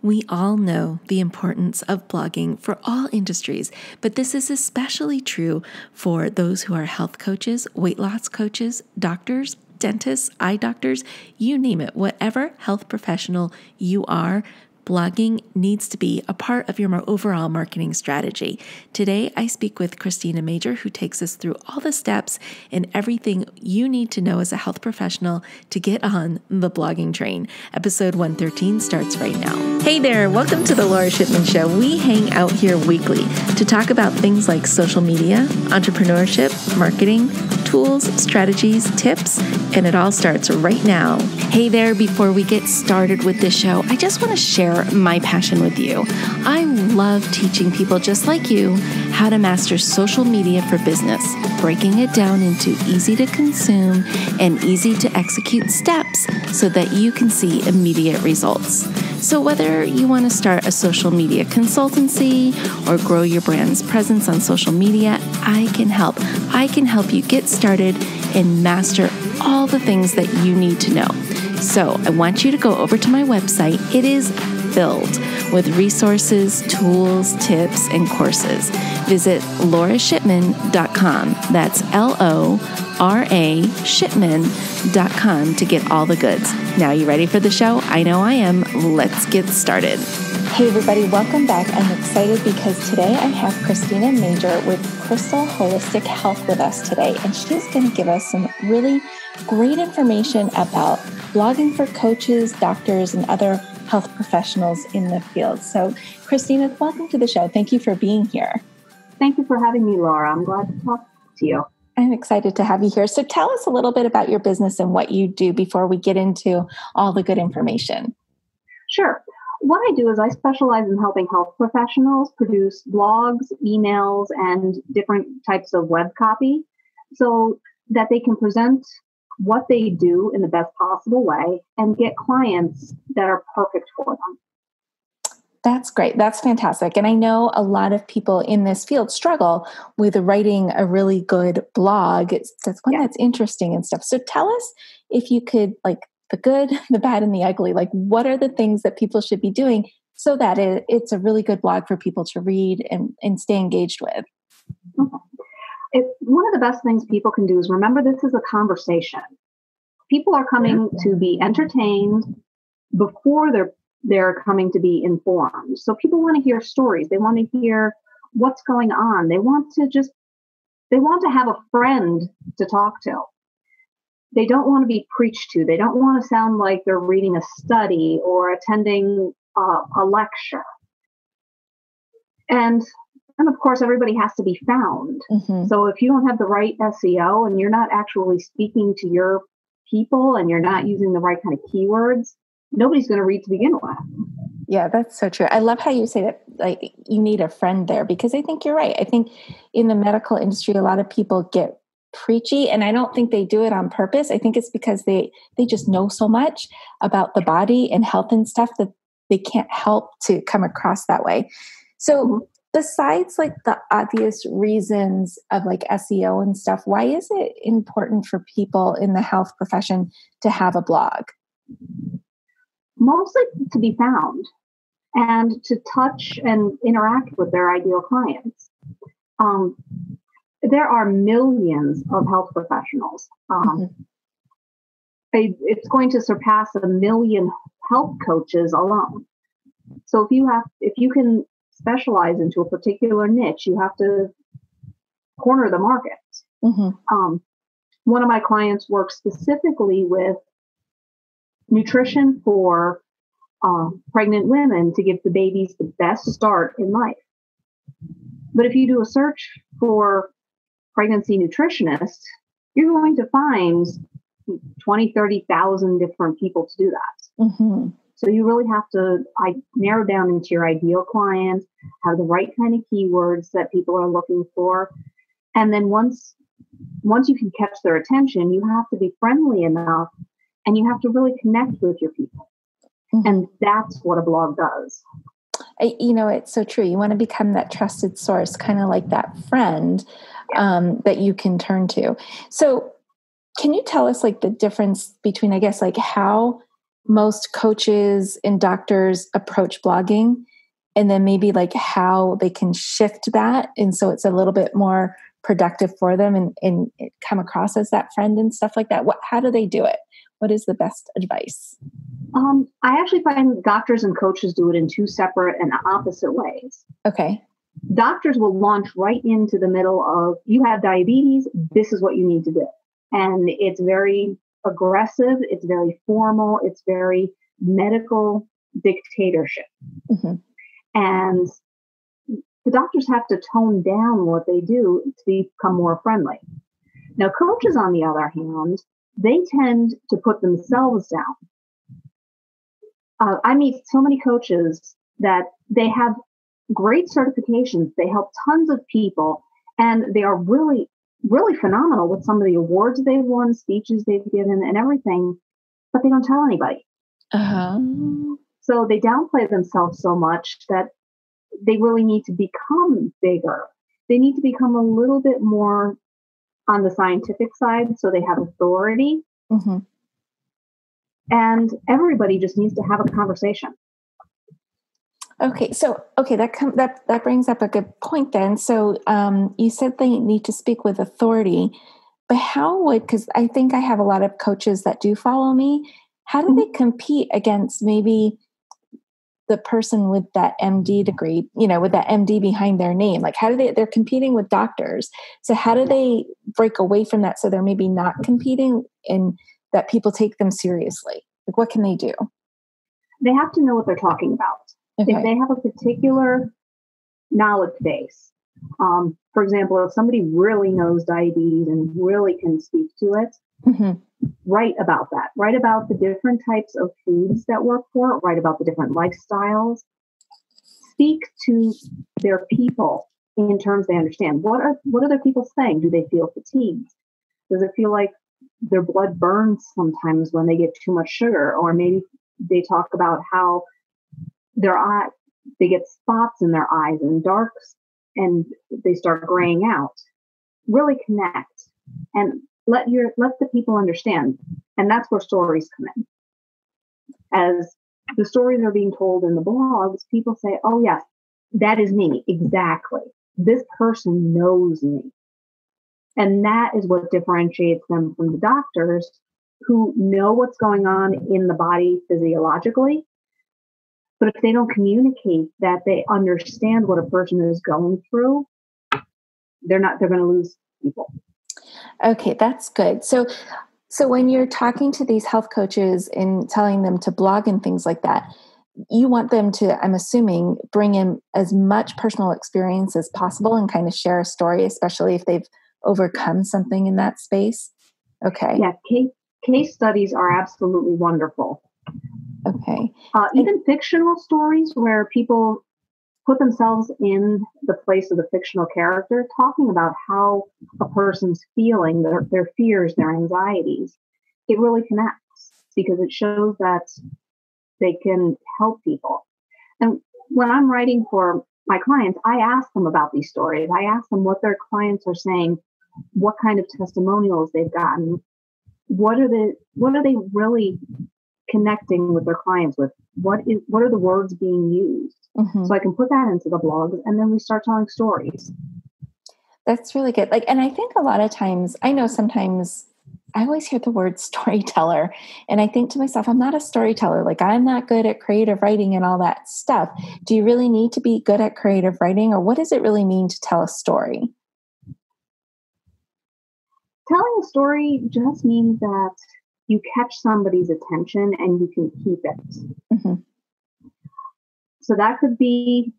We all know the importance of blogging for all industries, but this is especially true for those who are health coaches, weight loss coaches, doctors, dentists, eye doctors, you name it. Whatever health professional you are, blogging needs to be a part of your overall marketing strategy. Today, I speak with Christina Major, who takes us through all the steps and everything you need to know as a health professional to get on the blogging train. Episode 113 starts right now. Hey there, welcome to the Lora Shipman Show. We hang out here weekly to talk about things like social media, entrepreneurship, marketing, tools, strategies, tips, and it all starts right now. Hey there, before we get started with this show, I just want to share my passion with you. I love teaching people just like you how to master social media for business, breaking it down into easy to consume and easy to execute steps so that you can see immediate results. So whether you want to start a social media consultancy or grow your brand's presence on social media, I can help. I can help you get started and master all the things that you need to know. So I want you to go over to my website. It is filled with resources, tools, tips, and courses. Visit lorashipman.com. That's LORA shipman.com to get all the goods. Now you ready for the show? I know I am. Let's get started. Hey everybody, welcome back. I'm excited because today I have Christina Major with Crystal Holistic Health with us today, and she's going to give us some really great information about blogging for coaches, doctors, and other health professionals in the field. So, Christina, welcome to the show. Thank you for being here. Thank you for having me, Laura. I'm glad to talk to you. I'm excited to have you here. So tell us a little bit about your business and what you do before we get into all the good information. Sure. What I do is I specialize in helping health professionals produce blogs, emails, and different types of web copy so that they can present what they do in the best possible way and get clients that are perfect for them. That's great. That's fantastic. And I know a lot of people in this field struggle with writing a really good blog. That's one that's interesting and stuff. So tell us, if you could, like the good, the bad, and the ugly, like what are the things that people should be doing so that it's a really good blog for people to read and stay engaged with? Okay. One of the best things people can do is remember this is a conversation. People are coming to be entertained before they're coming to be informed. So people want to hear stories. They want to hear what's going on. They want to have a friend to talk to. They don't want to be preached to. They don't want to sound like they're reading a study or attending a lecture. And of course, everybody has to be found. Mm-hmm. So if you don't have the right SEO and you're not actually speaking to your people and you're not using the right kind of keywords, nobody's going to read to begin with. Yeah, that's so true. I love how you say that, like, you need a friend there, because I think you're right. I think in the medical industry, a lot of people get preachy, and I don't think they do it on purpose. I think it's because they just know so much about the body and health and stuff that they can't help to come across that way. So besides like the obvious reasons of like SEO and stuff, why is it important for people in the health profession to have a blog? Mostly to be found and to touch and interact with their ideal clients. There are millions of health professionals. It's going to surpass 1 million health coaches alone. So if you can specialize into a particular niche, you have to corner the market. Mm-hmm. One of my clients works specifically with nutrition for pregnant women to give the babies the best start in life. But if you do a search for pregnancy nutritionists, you're going to find 20, 30,000 different people to do that. Mm-hmm. So you really have to narrow down into your ideal client, have the right kind of keywords that people are looking for. And then once you can catch their attention, you have to be friendly enough and you have to really connect with your people. Mm-hmm. And that's what a blog does. It's so true. You want to become that trusted source, kind of like that friend that you can turn to. So can you tell us like the difference between, I guess, like how most coaches and doctors approach blogging, and then maybe like how they can shift that. And so it's a little bit more productive for them and come across as that friend and stuff like that. How do they do it? What is the best advice? I actually find doctors and coaches do it in two separate and opposite ways. Okay. Doctors will launch right into the middle of, you have diabetes, this is what you need to do. And it's very aggressive, it's very formal, it's very medical dictatorship. Mm-hmm. And the doctors have to tone down what they do to become more friendly. Now, coaches, on the other hand, they tend to put themselves down. I meet so many coaches that they have great certifications. They help tons of people, and they are really, really phenomenal with some of the awards they've won, speeches they've given, and everything, but they don't tell anybody. Uh-huh. So they downplay themselves so much that they really need to become bigger. They need to become a little bit more on the scientific side so they have authority. Mm-hmm. And everybody just needs to have a conversation. Okay, so that brings up a good point then. So you said they need to speak with authority, but because I think I have a lot of coaches that do follow me, how do they compete against maybe the person with that MD degree, with that MD behind their name? Like they're competing with doctors. So how do they break away from that so they're maybe not competing and that people take them seriously? Like what can they do? They have to know what they're talking about. Okay. If they have a particular knowledge base, for example, if somebody really knows diabetes and really can speak to it, mm-hmm. write about that. Write about the different types of foods that work for it. Write about the different lifestyles. Speak to their people in terms they understand. What are their people saying? Do they feel fatigued? Does it feel like their blood burns sometimes when they get too much sugar? Or maybe they talk about how they get spots in their eyes and darks and they start graying out. Really connect and let the people understand. And that's where stories come in. As the stories are being told in the blogs, people say, oh yes, that is me. Exactly. This person knows me. And that is what differentiates them from the doctors who know what's going on in the body physiologically. But if they don't communicate that they understand what a person is going through, they're going to lose people. Okay, that's good. So when you're talking to these health coaches and telling them to blog and things like that, you want them to, I'm assuming, bring in as much personal experience as possible and kind of share a story, especially if they've overcome something in that space. Okay. Yeah, case studies are absolutely wonderful. Okay. Even fictional stories where people put themselves in the place of the fictional character, talking about how a person's feeling, their fears, their anxieties, it really connects because it shows that they can help people. And when I'm writing for my clients, I ask them about these stories. I ask them what their clients are saying, what kind of testimonials they've gotten, what are they really connecting with their clients with? What are the words being used? Mm-hmm. So I can put that into the blogs, and then we start telling stories. That's really good. And I think a lot of times, I know sometimes I always hear the word storyteller, and I think to myself, I'm not a storyteller. I'm not good at creative writing and all that stuff. Do you really need to be good at creative writing, or what does it really mean to tell a story? Telling a story just means that you catch somebody's attention and you can keep it. Mm-hmm. So that could be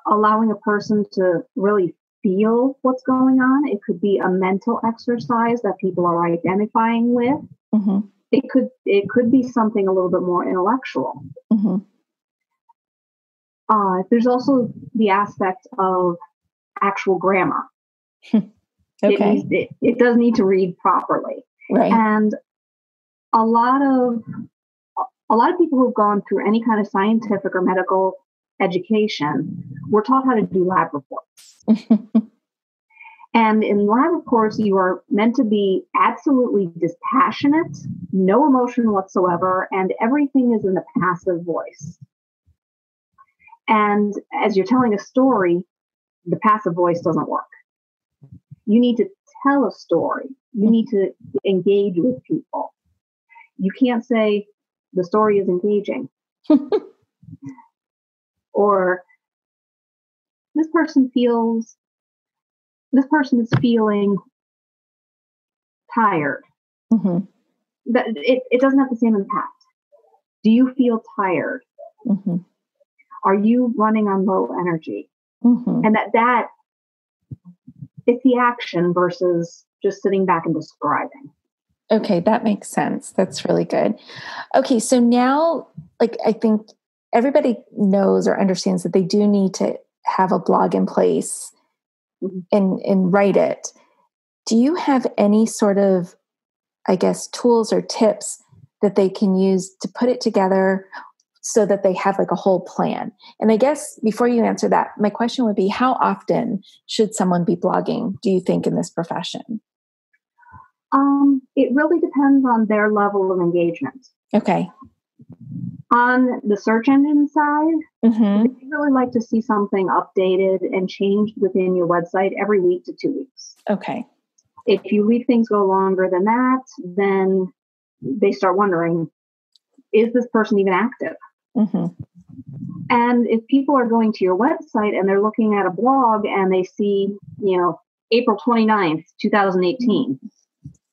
allowing a person to really feel what's going on. It could be a mental exercise that people are identifying with. Mm-hmm. It could be something a little bit more intellectual. Mm-hmm. There's also the aspect of actual grammar. Okay. It does need to read properly. Right. And a lot of people who've gone through any kind of scientific or medical education were taught how to do lab reports. And in live, of course, you are meant to be absolutely dispassionate, no emotion whatsoever, and everything is in the passive voice. And as you're telling a story, the passive voice doesn't work. You need to tell a story. You need to engage with people. You can't say the story is engaging or this person is feeling tired. Mm-hmm. That it doesn't have the same impact. Do you feel tired? Mm-hmm. Are you running on low energy? Mm-hmm. And that it's the action versus just sitting back and describing. Okay, that makes sense. That's really good. Okay, so now, like, I think everybody knows or understands that they do need to have a blog in place and write it. Do you have any sort of, I guess, tools or tips that they can use to put it together so that they have like a whole plan? And I guess before you answer that, my question would be, how often should someone be blogging, do you think, in this profession? It really depends on their level of engagement. Okay. On the search engine side, Mm-hmm. they really like to see something updated and changed within your website every week to 2 weeks. Okay. If you leave things go longer than that, then they start wondering, is this person even active? Mm-hmm. And if people are going to your website and they're looking at a blog and they see, April 29th, 2018,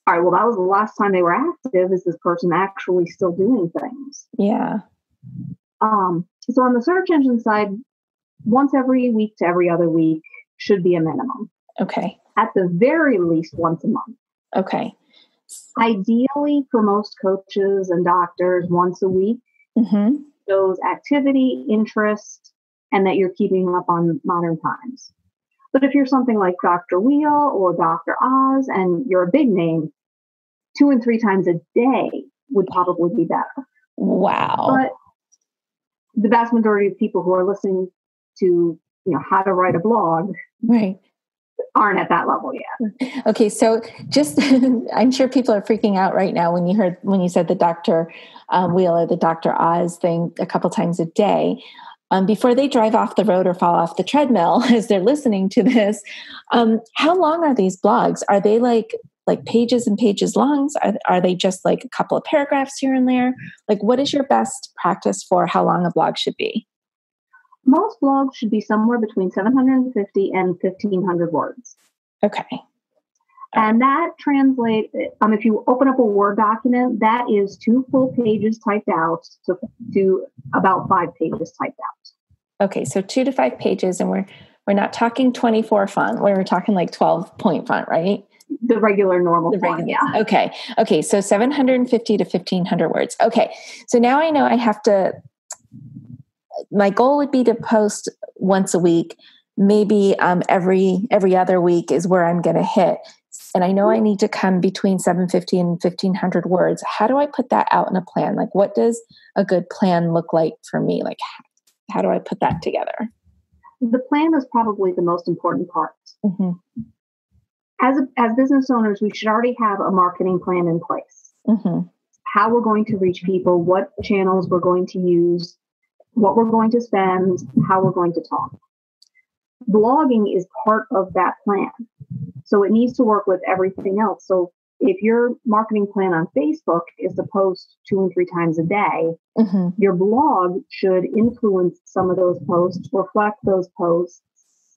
all right, well, that was the last time they were active. Is this person actually still doing things? Yeah. So on the search engine side, once every week to every other week should be a minimum. Okay. At the very least, once a month. Okay. Ideally, for most coaches and doctors, once a week. Mm-hmm. Shows activity, interest, and that you're keeping up on modern times. But if you're something like Dr. Wheel or Dr. Oz and you're a big name, 2 and 3 times a day would probably be better. Wow. But the vast majority of people who are listening to, how to write a blog, right, aren't at that level yet. Okay, so just I'm sure people are freaking out right now when you said the Dr. Wheel or the Dr. Oz thing a couple times a day. Before they drive off the road or fall off the treadmill as they're listening to this, how long are these blogs? Are they like pages and pages long? Are they just like a couple of paragraphs here and there? Like, what is your best practice for how long a blog should be? Most blogs should be somewhere between 750 and 1,500 words. Okay. And that translates, if you open up a Word document, that is 2 full pages typed out to about 5 pages typed out. Okay, so 2 to 5 pages, and we're not talking 24 font. We're talking like 12-point font, right? The regular normal font, yeah. Okay, so 750 to 1,500 words. Okay, so now I know I have to, my goal would be to post once a week. Maybe every other week is where I'm going to hit. And I know I need to come between 750 and 1,500 words. How do I put that out in a plan? Like, what does a good plan look like for me? Like, how do I put that together? The plan is probably the most important part. Mm-hmm. As business owners, we should already have a marketing plan in place. Mm-hmm. How we're going to reach people, what channels we're going to use, what we're going to spend, how we're going to talk. Blogging is part of that plan. So it needs to work with everything else. So if your marketing plan on Facebook is to post 2 and 3 times a day, mm-hmm. your blog should influence some of those posts, reflect those posts,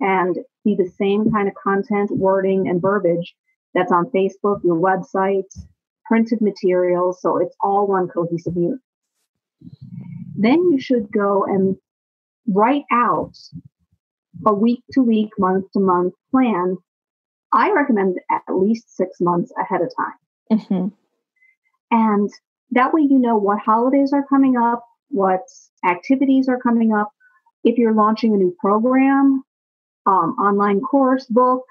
and be the same kind of content, wording, and verbiage that's on Facebook, your website, printed materials. So it's all one cohesive unit. Then you should go and write out a week-to-week, month-to-month plan. I recommend at least 6 months ahead of time. Mm-hmm. And that way you know what holidays are coming up, what activities are coming up. If you're launching a new program, online course, book,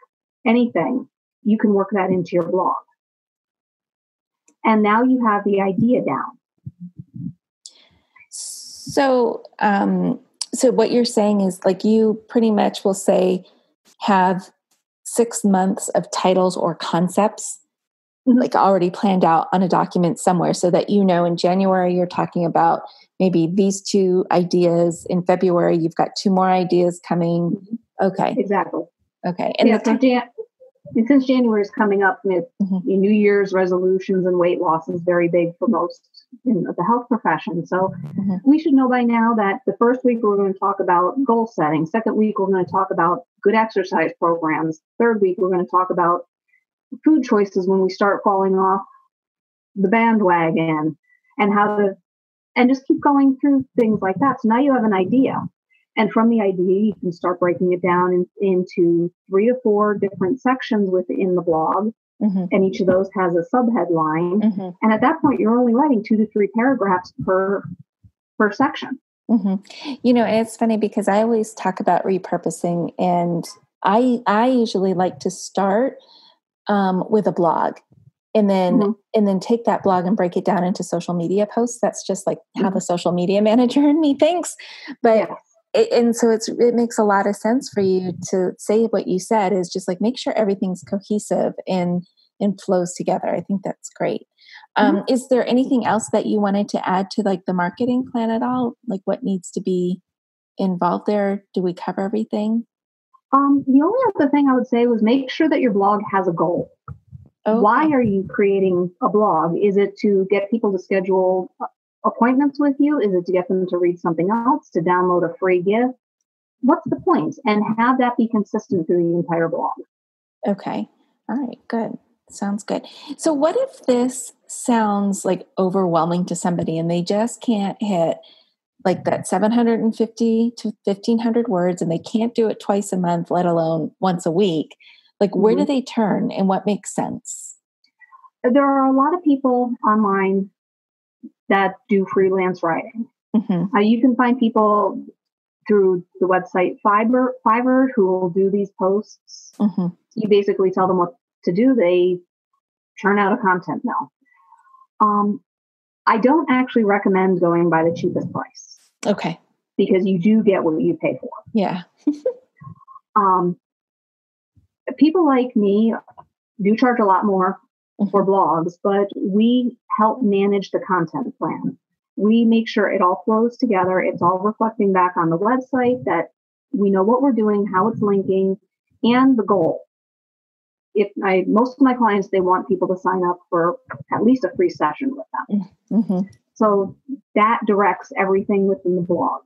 anything, you can work that into your blog. And now you have the idea down. So what you're saying is, like, you pretty much will say, have 6 months of titles or concepts Mhm. like already planned out on a document somewhere so that in January you're talking about maybe these 2 ideas. In February, you've got 2 more ideas coming. Mhm. Okay. Exactly. Okay. And Yeah, since January is coming up, New Year's resolutions and weight loss is very big for most in the health profession. So we should know by now that the first week we're going to talk about goal setting. Second week, we're going to talk about good exercise programs. Third week, we're going to talk about food choices when we start falling off the bandwagon and just keep going through things like that. So now you have an idea. And from the idea, you can start breaking it down into 3 to 4 different sections within the blog. And each of those has a subheadline. And at that point, you're only writing 2 to 3 paragraphs per section. And it's funny because I always talk about repurposing, and I usually like to start with a blog. And then take that blog and break it down into social media posts. That's just like how the social media manager in me thinks. But so it makes a lot of sense for you to say what you said is just like make sure everything's cohesive and flows together. I think that's great. Is there anything else that you wanted to add to like the marketing plan at all? Like what needs to be involved there? Do we cover everything? The only other thing I would say was make sure that your blog has a goal. Okay. Why are you creating a blog? Is it to get people to schedule appointments with you? Is it to get them to read something else, to download a free gift? What's the point? And have that be consistent through the entire blog. Okay. All right. Good. Sounds good. So what if this sounds like overwhelming to somebody and they just can't hit like that 750 to 1,500 words and they can't do it twice a month, let alone once a week? Like, where do they turn and what makes sense? There are a lot of people online that do freelance writing. You can find people through the website Fiverr who will do these posts. You basically tell them what to do. They churn out a content mill. I don't actually recommend going by the cheapest price. Okay. Because you do get what you pay for. Yeah. People like me do charge a lot more for blogs, but we help manage the content plan. We make sure it all flows together. It's all reflecting back on the website, that we know what we're doing, how it's linking, and the goal. Most of my clients, they want people to sign up for at least a free session with them. So that directs everything within the blog.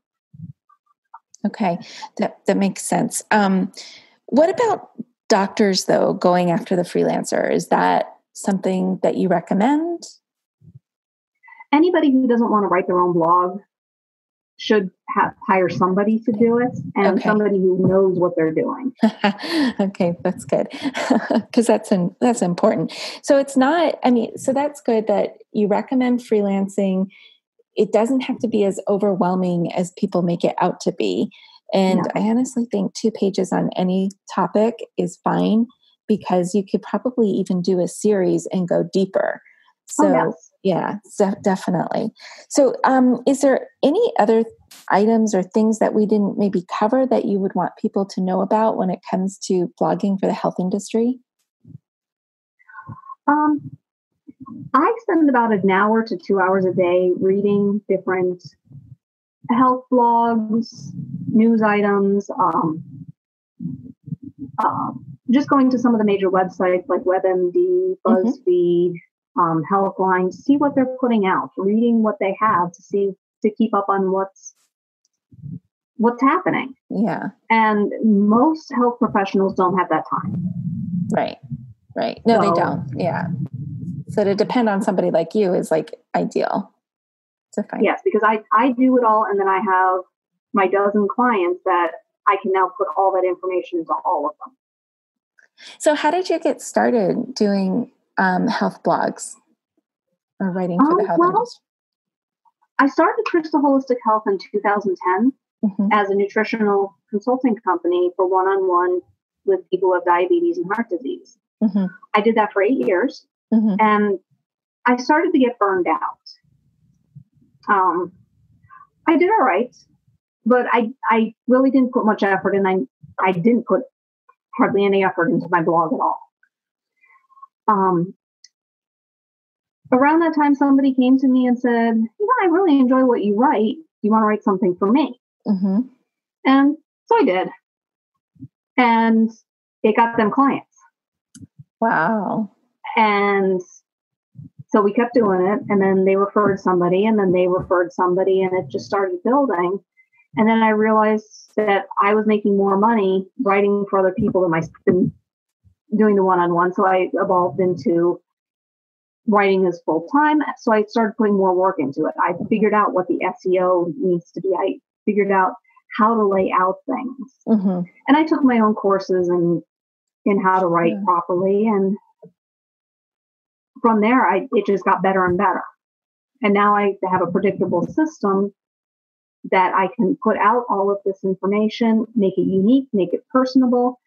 Okay, that makes sense. What about doctors, though, going after the freelancer? Is that something that you recommend? Anybody who doesn't want to write their own blog should hire somebody to do it, and somebody who knows what they're doing. Okay, that's good. Because that's important. So it's not, so that's good that you recommend freelancing. It doesn't have to be as overwhelming as people make it out to be. And I honestly think 2 pages on any topic is fine, because you could probably even do a series and go deeper. So definitely. So is there any other items or things that we didn't maybe cover that you would want people to know about when it comes to blogging for the health industry? I spend about an hour to 2 hours a day reading different health blogs, news items, just going to some of the major websites like WebMD, BuzzFeed, Healthline, to see what they're putting out, reading what they have to keep up on what's happening. Yeah. And most health professionals don't have that time. Right. No, they don't. Yeah. So to depend on somebody like you is like ideal. Yes, because I do it all, and then I have my dozen clients that I can now put all that information into all of them. So how did you get started doing health blogs or writing for the health industry? I started Crystal Holistic Health in 2010 as a nutritional consulting company for one-on-one with people with diabetes and heart disease. I did that for 8 years, and I started to get burned out. I did all right, but I really didn't put much effort, and I didn't put hardly any effort into my blog at all. Around that time, somebody came to me and said, I really enjoy what you write. Do you want to write something for me? Mm-hmm. And so I did. And it got them clients. Wow. And so we kept doing it. And then they referred somebody, and then they referred somebody, and it just started building. And then I realized that I was making more money writing for other people than doing the one-on-one. So I evolved into writing as full time. So I started putting more work into it. I figured out what the SEO needs to be. I figured out how to lay out things. Mm-hmm. And I took my own courses in how to write properly. And from there, it just got better and better. And now I have a predictable system that I can put out all of this information, make it unique, make it personable,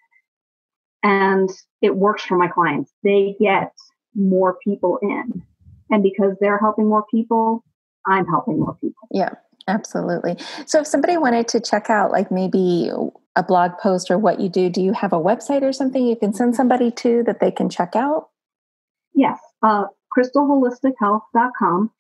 and it works for my clients. They get more people in. And because they're helping more people, I'm helping more people. Yeah, absolutely. So if somebody wanted to check out like maybe a blog post or what you do you have a website or something you can send somebody to that they can check out? Yes, crystalholistichealth.com.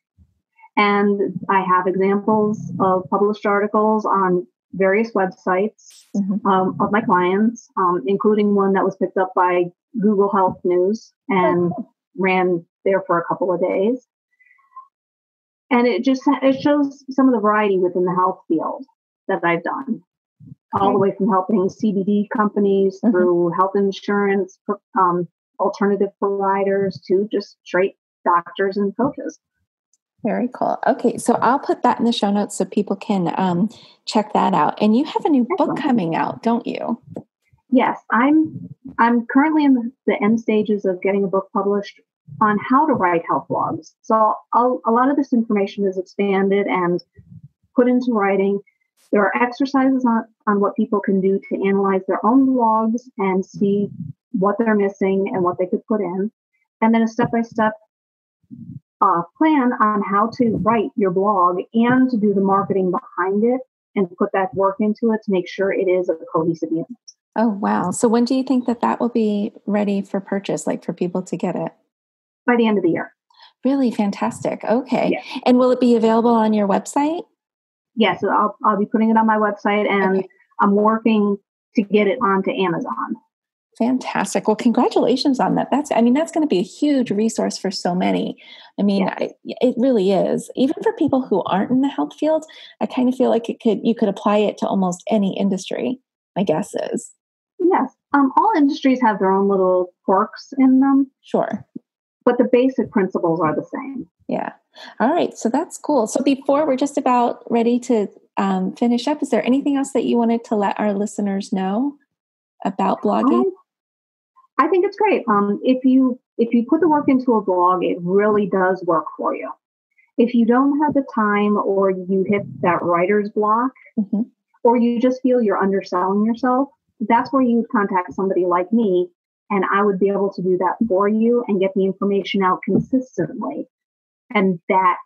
And I have examples of published articles on various websites of my clients, including one that was picked up by Google Health News and ran there for a couple of days. And it shows some of the variety within the health field that I've done, all the way from helping CBD companies through health insurance, alternative providers to just straight doctors and coaches. Very cool. Okay, so I'll put that in the show notes so people can check that out. And you have a new book coming out, don't you? Yes, I'm currently in the end stages of getting a book published on how to write health blogs. So a lot of this information is expanded and put into writing. There are exercises on what people can do to analyze their own blogs and see what they're missing and what they could put in. And then a step-by-step plan on how to write your blog and to do the marketing behind it and put that work into it to make sure it is a cohesive unit. Oh, wow. So when do you think that will be ready for purchase, like for people to get it? By the end of the year. Really fantastic. Okay. Yes. And will it be available on your website? Yes, I'll be putting it on my website, and I'm working to get it onto Amazon. Fantastic. Well, congratulations on that. That's going to be a huge resource for so many. I mean, Yes. It really is. Even for people who aren't in the health field, I kind of feel like you could apply it to almost any industry, my guess is. Yes. All industries have their own little quirks in them. Sure. But the basic principles are the same. Yeah. All right. So that's cool. So before we're just about ready to finish up, is there anything else that you wanted to let our listeners know about blogging? I think it's great. If you put the work into a blog, it really does work for you. If you don't have the time, or you hit that writer's block, or you just feel you're underselling yourself, that's where you would contact somebody like me, and I would be able to do that for you and get the information out consistently. And that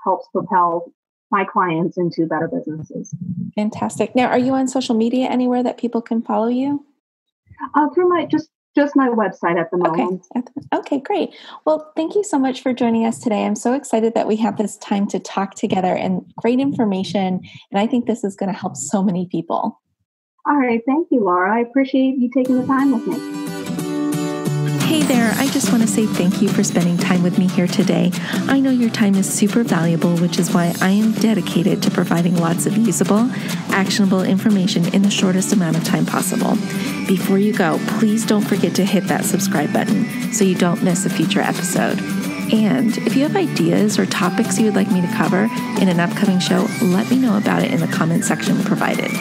helps propel my clients into better businesses. Fantastic. Now, are you on social media anywhere that people can follow you? Through my just my website at the moment. Okay, great. Well, thank you so much for joining us today. I'm so excited that we have this time to talk together, and great information. And I think this is going to help so many people. All right. Thank you, Laura. I appreciate you taking the time with me. Hey there, I just want to say thank you for spending time with me here today. I know your time is super valuable, which is why I am dedicated to providing lots of usable, actionable information in the shortest amount of time possible. Before you go, please don't forget to hit that subscribe button so you don't miss a future episode. And if you have ideas or topics you would like me to cover in an upcoming show, let me know about it in the comment section provided.